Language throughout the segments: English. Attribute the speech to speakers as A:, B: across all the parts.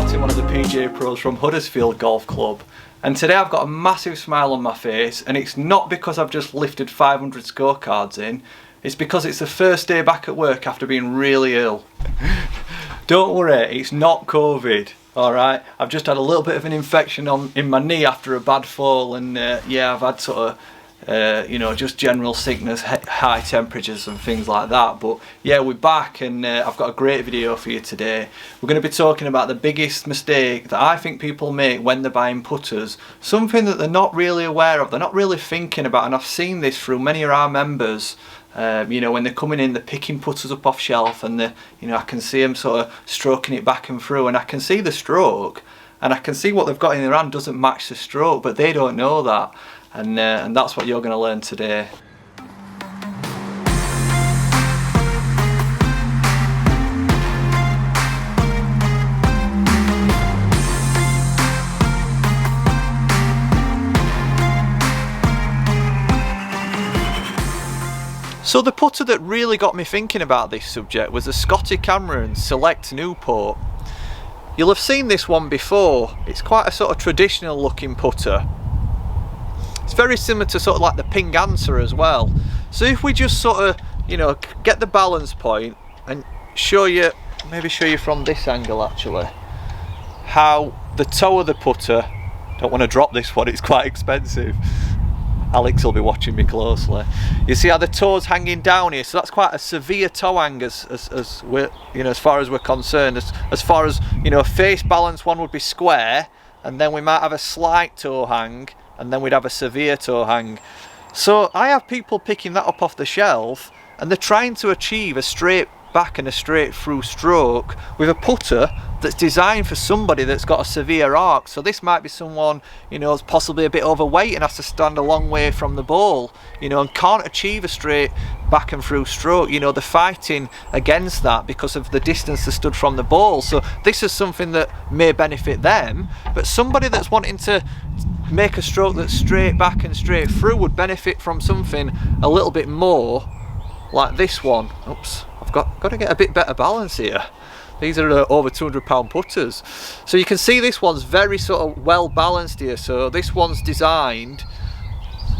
A: Martin, one of the PGA pros from Huddersfield Golf Club, and today I've got a massive smile on my face, and it's not because I've just lifted 500 scorecards in, it's because it's the first day back at work after being really ill. Don't worry, it's not COVID, alright? I've just had a little bit of an infection in my knee after a bad fall, and yeah, I've had sort of you know, just general sickness, high temperatures and things like that. But yeah, we're back, and I've got a great video for you today. We're going to be talking about the biggest mistake that I think people make when they're buying putters, something that they're not really aware of, they're not really thinking about, and I've seen this through many of our members. You know, when they're coming in, they're picking putters up off shelf, and you know, I can see them sort of stroking it back and through, and I can see the stroke, and I can see what they've got in their hand doesn't match the stroke, but they don't know that. And that's what you're going to learn today. So the putter that really got me thinking about this subject was the Scotty Cameron Select Newport. You'll have seen this one before. It's quite a sort of traditional looking putter. It's very similar to sort of like the Ping Answer as well. So if we just sort of, you know, get the balance point and show you, maybe show you from this angle actually, how the toe of the putter, don't want to drop this one, it's quite expensive. Alex will be watching me closely. You see how the toe's hanging down here, so that's quite a severe toe hang as we're, you know, as far as we're concerned. As far as, you know, face balance, one would be square, and then we might have a slight toe hang, and then we'd have a severe toe hang. So I have people picking that up off the shelf, and they're trying to achieve a straight back and a straight through stroke with a putter that's designed for somebody that's got a severe arc. So this might be someone, you know, is possibly a bit overweight and has to stand a long way from the ball, you know, and can't achieve a straight back and through stroke. You know, they're fighting against that because of the distance they stood from the ball. So this is something that may benefit them, but somebody that's wanting to make a stroke that's straight back and straight through would benefit from something a little bit more like this one. Oops, I've got to get a bit better balance here. These are over 200 pound putters. So you can see this one's very sort of well balanced here. So this one's designed,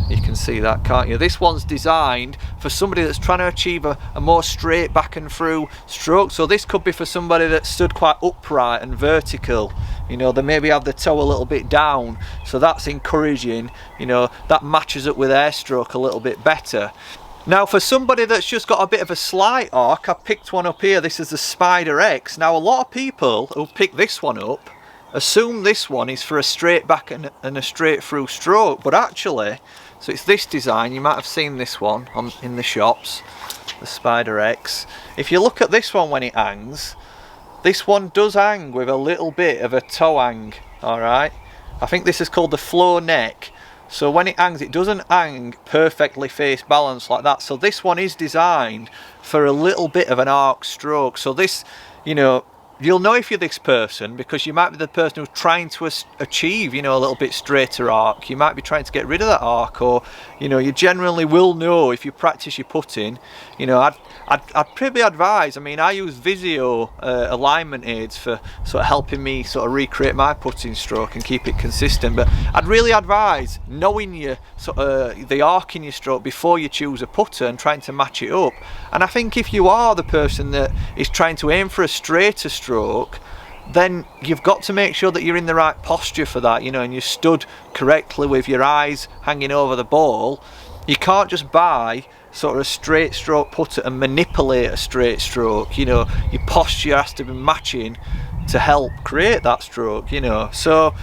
A: you can see that, can't you? This one's designed for somebody that's trying to achieve a more straight back and through stroke. So this could be for somebody that stood quite upright and vertical. You know, they maybe have the toe a little bit down. So that's encouraging, you know, that matches up with their stroke a little bit better. Now for somebody that's just got a bit of a slight arc, I picked one up here. This is the Spider X. Now a lot of people who pick this one up assume this one is for a straight back and a straight through stroke, but actually, so it's this design. You might have seen this one in the shops, the Spider X. If you look at this one when it hangs, this one does hang with a little bit of a toe hang, alright? I think this is called the flow neck. So when it hangs, it doesn't hang perfectly face balanced like that. So this one is designed for a little bit of an arc stroke. So this, you know, you'll know if you're this person because you might be the person who's trying to achieve, you know, a little bit straighter arc. You might be trying to get rid of that arc, or, you know, you generally will know if you practice your putting. You know, I'd probably advise, I mean, I use Visio alignment aids for sort of helping me sort of recreate my putting stroke and keep it consistent, but I'd really advise knowing your sort of the arc in your stroke before you choose a putter and trying to match it up. And I think if you are the person that is trying to aim for a straighter stroke, then you've got to make sure that you're in the right posture for that, you know, and you're stood correctly with your eyes hanging over the ball. You can't just buy sort of a straight stroke putter and manipulate a straight stroke. You know, your posture has to be matching to help create that stroke, you know. So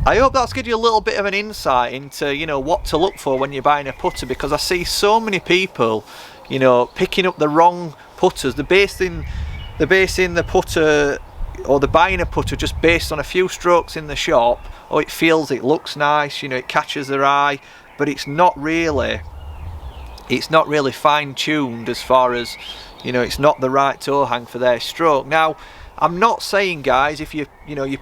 A: I hope that's given you a little bit of an insight into, you know, what to look for when you're buying a putter, because I see so many people, you know, picking up the wrong putters. They're basing the putter, or they're buying a putter just based on a few strokes in the shop. Oh, it feels, it looks nice, you know, it catches their eye, but it's not really fine-tuned as far as, you know, it's not the right toe hang for their stroke. Now, I'm not saying, guys, if you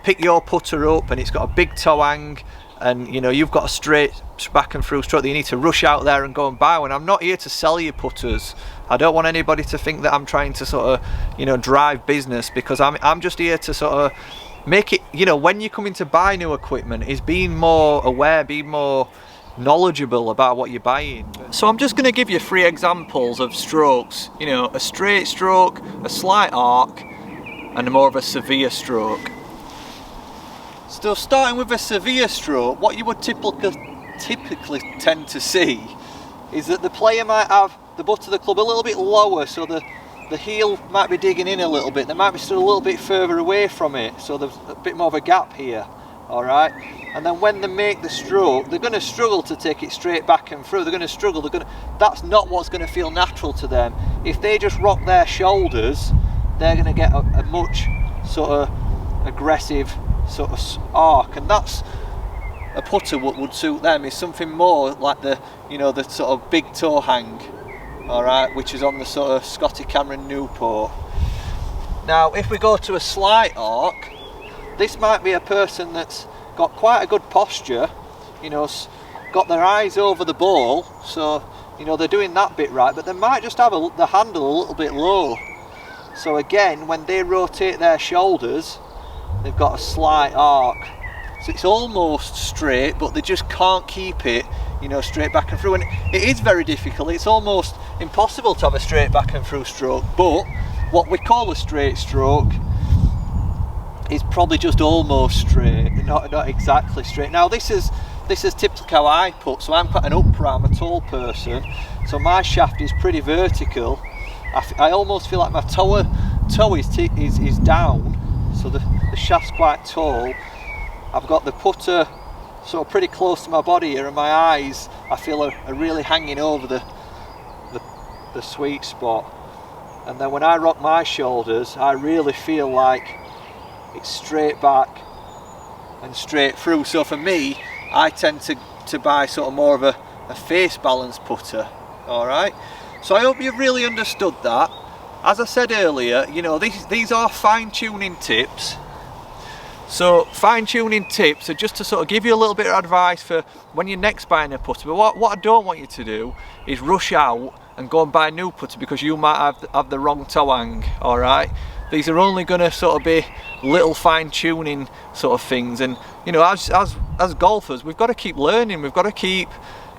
A: pick your putter up and it's got a big toe hang and, you know, you've got a straight back and through stroke that you need to rush out there and go and buy one. I'm not here to sell you putters. I don't want anybody to think that I'm trying to sort of, you know, drive business, because I'm just here to sort of make it, you know, when you're coming to buy new equipment, is being more aware, being more knowledgeable about what you're buying. So I'm just going to give you 3 examples of strokes, you know, a straight stroke, a slight arc, and more of a severe stroke. So starting with a severe stroke, what you would typically tend to see is that the player might have the butt of the club a little bit lower, so the heel might be digging in a little bit, they might be still a little bit further away from it, so there's a bit more of a gap here, alright? And then when they make the stroke, they're going to struggle to take it straight back and through, they're going to struggle, that's not what's going to feel natural to them. If they just rock their shoulders, they're going to get a much sort of aggressive sort of arc, and that's a putter would suit them, is something more like the, you know, the sort of big toe hang, alright, which is on the sort of Scotty Cameron Newport. Now if we go to a slight arc, this might be a person that's got quite a good posture, you know, got their eyes over the ball, so, you know, they're doing that bit right, but they might just have the handle a little bit low. So again, when they rotate their shoulders, they've got a slight arc. So it's almost straight, but they just can't keep it, you know, straight back and through. And it is very difficult. It's almost impossible to have a straight back and through stroke. But what we call a straight stroke is probably just almost straight, not exactly straight. Now this is typically how I put. So I'm quite an upright, I'm a tall person. So my shaft is pretty vertical. I almost feel like my toe is down. So the shaft's quite tall. I've got the putter sort of pretty close to my body here, and my eyes, I feel, are really hanging over the sweet spot. And then when I rock my shoulders, I really feel like it's straight back and straight through. So for me, I tend to buy sort of more of a face balance putter, alright? So I hope you've really understood that. As I said earlier, you know, these are fine-tuning tips. So fine-tuning tips are just to sort of give you a little bit of advice for when you're next buying a putter. But what I don't want you to do is rush out and go and buy a new putter because you might have the wrong toe hang, alright? These are only going to sort of be little fine-tuning sort of things, and you know, as golfers, we've got to keep learning, we've got to keep,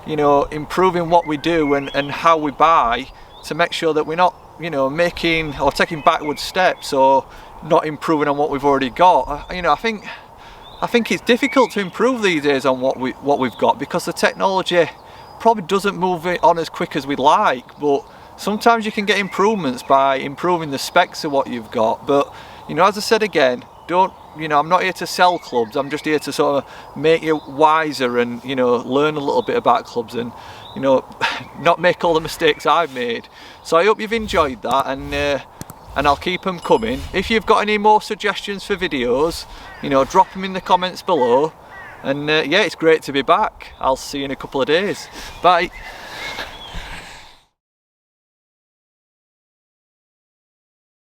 A: you know, improving what we do and how we buy, to make sure that we're not, you know, making or taking backward steps or not improving on what we've already got. You know, I think it's difficult to improve these days on what we've got, because the technology probably doesn't move it on as quick as we'd like. But sometimes you can get improvements by improving the specs of what you've got. But you know, as I said again, don't, you know, I'm not here to sell clubs, I'm just here to sort of make you wiser and, you know, learn a little bit about clubs and, you know, not make all the mistakes I've made. So I hope you've enjoyed that, and I'll keep them coming. If you've got any more suggestions for videos, you know, drop them in the comments below. And yeah, it's great to be back. I'll see you in a couple of days. Bye.